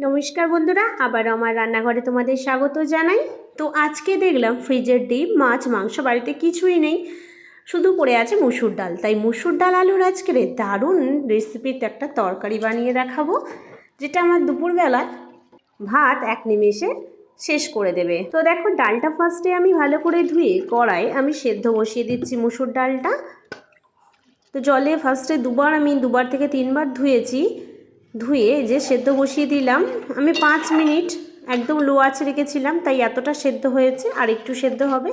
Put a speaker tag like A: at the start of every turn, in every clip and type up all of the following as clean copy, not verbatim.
A: নমস্কার বন্ধুরা, আবার আমার রান্নাঘরে তোমাদের স্বাগত জানাই। তো আজকে দেখলাম ফ্রিজের ডিপ মাছ মাংস বাড়িতে কিছুই নেই, শুধু পড়ে আছে মুসুর ডাল। তাই মুসুর ডাল আলুর আজকের দারুণ রেসিপিতে একটা তরকারি বানিয়ে দেখাবো, যেটা আমার দুপুরবেলা ভাত এক নিমেষে শেষ করে দেবে। তো দেখো, ডালটা ফার্স্টে আমি ভালো করে ধুয়ে কড়াই আমি সেদ্ধ বসিয়ে দিচ্ছি মুসুর ডালটা। তো জলে ফার্স্টে দুবার থেকে তিনবার ধুয়েছি। ধুয়ে যে সেদ্ধ বসিয়ে দিলাম আমি 5 মিনিট একদম লো আঁচে রেখেছিলাম, তাই এতটা সেদ্ধ হয়েছে। আর একটু সেদ্ধ হবে,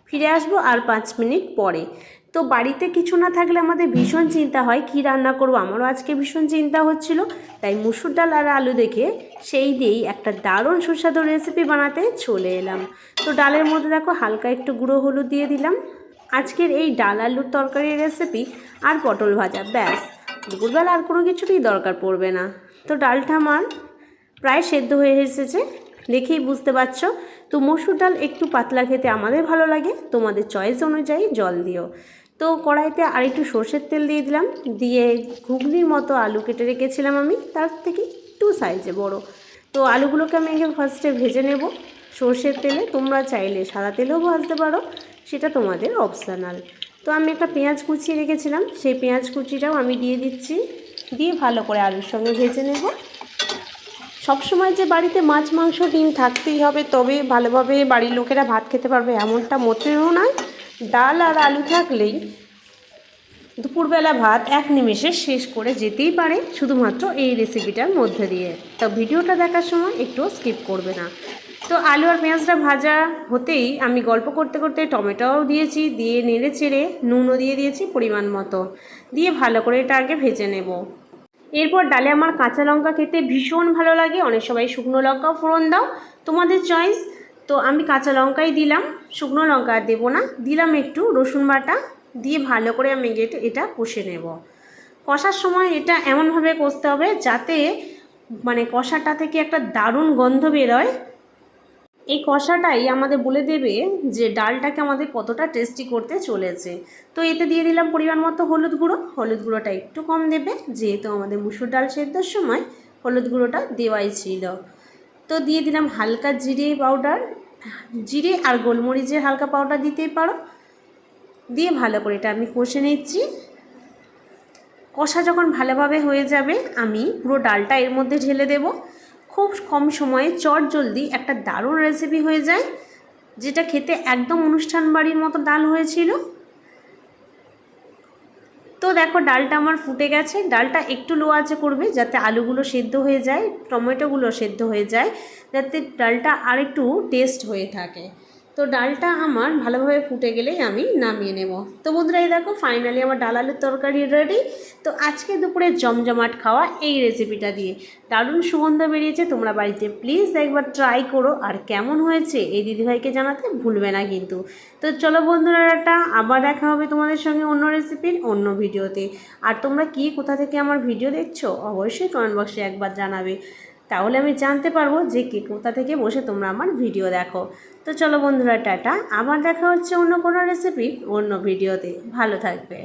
A: ফিরে আসবো আর 5 মিনিট পরে। তো বাড়িতে কিছু না থাকলে আমাদের ভীষণ চিন্তা হয় কি রান্না করবো। আমারও আজকে ভীষণ চিন্তা হচ্ছিল, তাই মুসুর ডাল আর আলু দেখে সেই দিয়েই একটা দারুণ সুস্বাদু রেসিপি বানাতে চলে এলাম। তো ডালের মধ্যে দেখো হালকা একটু গুঁড়ো হলুদ দিয়ে দিলাম। আজকের এই ডাল আলুর তরকারির রেসিপি আর পটল ভাজা, ব্যাস। দুপুরবেলা আর কোনো কিছুরই দরকার পড়বে না। তো ডালটা আমার প্রায় সেদ্ধ হয়ে এসেছে, দেখেই বুঝতে পারছো। তো মসুর ডাল একটু পাতলা খেতে আমাদের ভালো লাগে, তোমাদের চয়েস অনুযায়ী জল দিও। তো কড়াইতে আর একটু সর্ষের তেল দিয়ে দিলাম, দিয়ে ঘুগনির মতো আলু কেটে রেখেছিলাম আমি, তার থেকে একটু সাইজে বড়। তো আলুগুলোকে আমি আগে ফার্স্টে ভেজে নেব সর্ষের তেলে। তোমরা চাইলে সাদা তেলেও ভাজতে পারো, সেটা তোমাদের অপশনাল। তো আমি একটা পেঁয়াজ কুচিয়ে রেখেছিলাম, সেই পেঁয়াজ কুচিটাও আমি দিয়ে দিচ্ছি, দিয়ে ভালো করে আলুর সঙ্গে ভেজে নেব। সবসময় যে বাড়িতে মাছ মাংস ডিম থাকতেই হবে তবে ভালোভাবে বাড়ির লোকেরা ভাত খেতে পারবে এমনটা মোটেও নয়। ডাল আর আলু থাকলেই দুপুরবেলা ভাত এক নিমেষে শেষ করে যেতেই পারে, শুধুমাত্র এই রেসিপিটার মধ্যে দিয়ে। তো ভিডিওটা দেখার সময় একটু স্কিপ করবে না। তো আলু আর পেঁয়াজটা ভাজা হতেই আমি গল্প করতে করতে টমেটোও দিয়েছি, দিয়ে নেড়ে চেড়ে নুনও দিয়ে দিয়েছি পরিমাণ মতো, দিয়ে ভালো করে এটা আগে ভেজে নেব। এরপর ডালে আমার কাঁচা লঙ্কা খেতে ভীষণ ভালো লাগে, অনেক সবাই শুকনো লঙ্কাও ফোড়ন দাও, তোমাদের চয়েস। তো আমি কাঁচা লঙ্কাই দিলাম, শুকনো লঙ্কা আর দেবো না। দিলাম একটু রসুন বাটা, দিয়ে ভালো করে আমি এটা কষে নেব। কষার সময় এটা এমনভাবে কষতে হবে যাতে কষাটা থেকে একটা দারুণ গন্ধ বেরোয়। এই কষাটাই আমাদের বলে দেবে যে ডালটাকে আমাদের কতটা টেস্টি করতে চলেছে। তো এতে দিয়ে দিলাম পরিমাণ মতো হলুদ গুঁড়ো। হলুদ গুঁড়োটা একটু কম দেবে, যেহেতু আমাদের মুসুর ডাল সেদ্ধর সময় হলুদ গুঁড়োটা দেওয়াই ছিল। তো দিয়ে দিলাম হালকা জিরে পাউডার, জিরে আর গোলমরিচের হালকা পাউডার দিতেই পারো। দিয়ে ভালো করে এটা আমি কষে নিচ্ছি। কষা যখন ভালোভাবে হয়ে যাবে আমি পুরো ডালটা এর মধ্যে ঢেলে দেব। খুব কম সময়ে চটজলদি একটা দারুণ রেসিপি হয়ে যায়, যেটা খেতে একদম অনুষ্ঠান বাড়ির মতো ডাল হয়েছিল। তো দেখো ডালটা আমার ফুটে গেছে। ডালটা একটু লো আঁচে করবে যাতে আলুগুলো সেদ্ধ হয়ে যায়, টমেটোগুলো সেদ্ধ হয়ে যায়, যাতে ডালটা আর একটু টেস্ট হয়ে থাকে। তো ডালটা আমার ভালোভাবে ফুটে গেলেই আমি নামিয়ে নেব। তো বন্ধুরা, এই দেখো ফাইনালি আমার ডাল আলুর তরকারি রেডি। তো আজকে দুপুরে জমজমাট খাওয়া এই রেসিপিটা দিয়ে দারুণ সুগন্ধ বেরিয়েছে। তোমরা বাড়িতে প্লিজ একবার ট্রাই করো, আর কেমন হয়েছে এই দিদিভাইকে জানাতে ভুলবে না কিন্তু। তো চলো বন্ধুরা, আবার দেখা হবে তোমাদের সঙ্গে অন্য রেসিপির অন্য ভিডিওতে। আর তোমরা কি কোথা থেকে আমার ভিডিও দেখছো অবশ্যই কমেন্ট বক্সে একবার জানাবে, তাহলে আমি জানতে পারবো যে কে কোথা থেকে বসে তোমরা আমার ভিডিও দেখো। তো চলো বন্ধুরা, টাটা, আবার দেখা হচ্ছে অন্য কোনো রেসিপি অন্য ভিডিওতে। ভালো থাকবে।